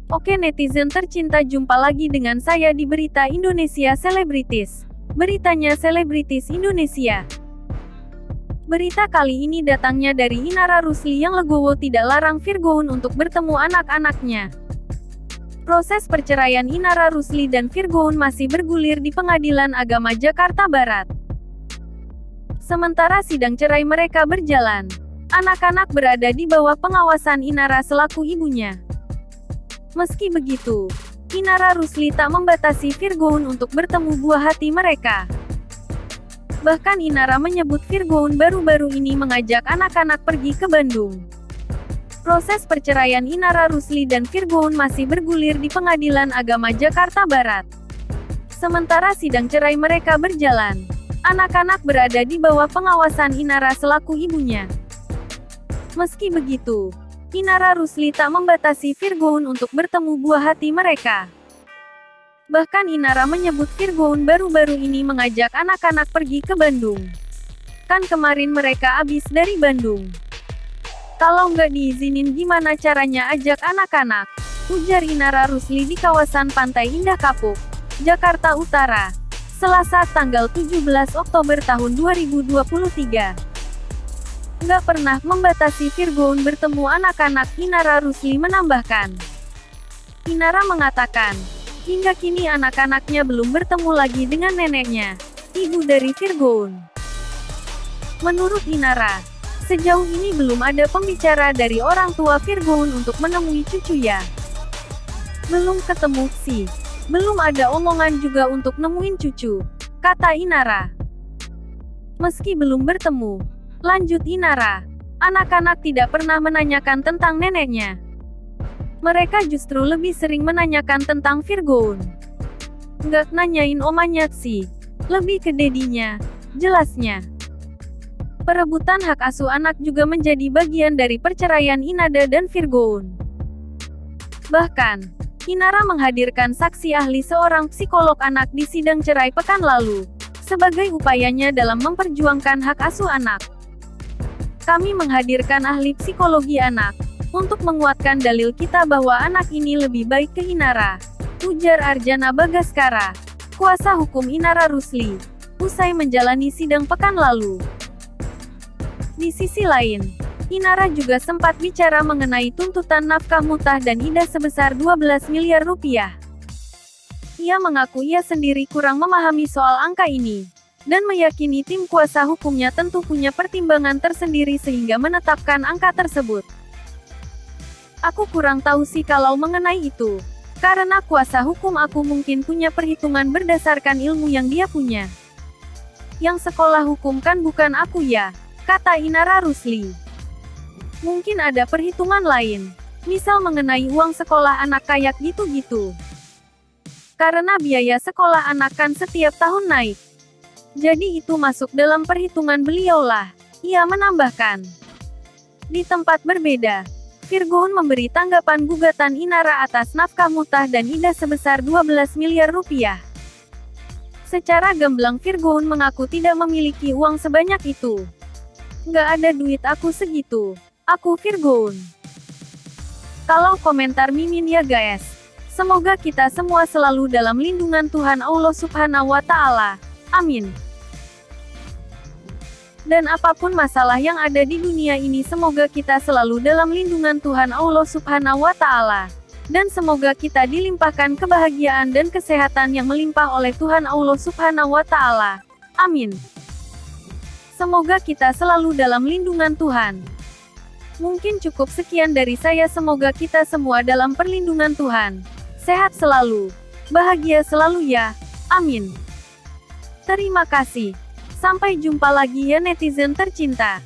Oke netizen tercinta, jumpa lagi dengan saya di Berita Indonesia Selebritis. Beritanya Selebritis Indonesia. Berita kali ini datangnya dari Inara Rusli yang legowo tidak larang Virgoun untuk bertemu anak-anaknya. Proses perceraian Inara Rusli dan Virgoun masih bergulir di Pengadilan Agama Jakarta Barat. Sementara sidang cerai mereka berjalan, anak-anak berada di bawah pengawasan Inara selaku ibunya. Meski begitu, Inara Rusli tak membatasi Virgoun untuk bertemu buah hati mereka. Bahkan Inara menyebut Virgoun baru-baru ini mengajak anak-anak pergi ke Bandung. Proses perceraian Inara Rusli dan Virgoun masih bergulir di Pengadilan Agama Jakarta Barat. Sementara sidang cerai mereka berjalan, anak-anak berada di bawah pengawasan Inara selaku ibunya. Meski begitu, Inara Rusli tak membatasi Virgoun untuk bertemu buah hati mereka. Bahkan Inara menyebut Virgoun baru-baru ini mengajak anak-anak pergi ke Bandung. Kan kemarin mereka abis dari Bandung. Kalau nggak diizinin gimana caranya ajak anak-anak? Ujar Inara Rusli di kawasan Pantai Indah Kapuk, Jakarta Utara, Selasa tanggal 17 Oktober tahun 2023. Nggak pernah membatasi Virgoun bertemu anak-anak, Inara Rusli menambahkan. Inara mengatakan, hingga kini anak-anaknya belum bertemu lagi dengan neneknya, ibu dari Virgoun. Menurut Inara, sejauh ini belum ada pembicara dari orang tua Virgoun untuk menemui cucunya. Belum ketemu sih, belum ada omongan juga untuk nemuin cucu, kata Inara. Meski belum bertemu, lanjut Inara, anak-anak tidak pernah menanyakan tentang neneknya. Mereka justru lebih sering menanyakan tentang Virgoun. Nggak nanyain omanya sih, lebih ke dedinya, jelasnya. Perebutan hak asuh anak juga menjadi bagian dari perceraian Inada dan Virgoun. Bahkan, Inara menghadirkan saksi ahli seorang psikolog anak di sidang cerai pekan lalu, sebagai upayanya dalam memperjuangkan hak asuh anak. Kami menghadirkan ahli psikologi anak, untuk menguatkan dalil kita bahwa anak ini lebih baik ke Inara, ujar Arjana Bagaskara, kuasa hukum Inara Rusli, usai menjalani sidang pekan lalu. Di sisi lain, Inara juga sempat bicara mengenai tuntutan nafkah Muthah dan Ida sebesar 12 miliar rupiah. Ia mengaku ia sendiri kurang memahami soal angka ini, dan meyakini tim kuasa hukumnya tentu punya pertimbangan tersendiri sehingga menetapkan angka tersebut. Aku kurang tahu sih kalau mengenai itu, karena kuasa hukum aku mungkin punya perhitungan berdasarkan ilmu yang dia punya. Yang sekolah hukum kan bukan aku ya, kata Inara Rusli. Mungkin ada perhitungan lain, misal mengenai uang sekolah anak kayak gitu-gitu. Karena biaya sekolah anak kan setiap tahun naik. Jadi itu masuk dalam perhitungan beliau lah, ia menambahkan. Di tempat berbeda, Virgoun memberi tanggapan gugatan Inara atas nafkah Muthah dan Ida sebesar 12 miliar rupiah. Secara gamblang Virgoun mengaku tidak memiliki uang sebanyak itu. Nggak ada duit aku segitu, aku Virgoun. Kalau komentar Mimin ya guys, semoga kita semua selalu dalam lindungan Tuhan Allah Subhanahu wa Ta'ala. Amin. Dan apapun masalah yang ada di dunia ini, semoga kita selalu dalam lindungan Tuhan Allah Subhanahu wa Ta'ala. Dan semoga kita dilimpahkan kebahagiaan dan kesehatan yang melimpah oleh Tuhan Allah Subhanahu wa Ta'ala. Amin. Semoga kita selalu dalam lindungan Tuhan. Mungkin cukup sekian dari saya, semoga kita semua dalam perlindungan Tuhan. Sehat selalu, bahagia selalu ya. Amin. Terima kasih. Sampai jumpa lagi ya netizen tercinta.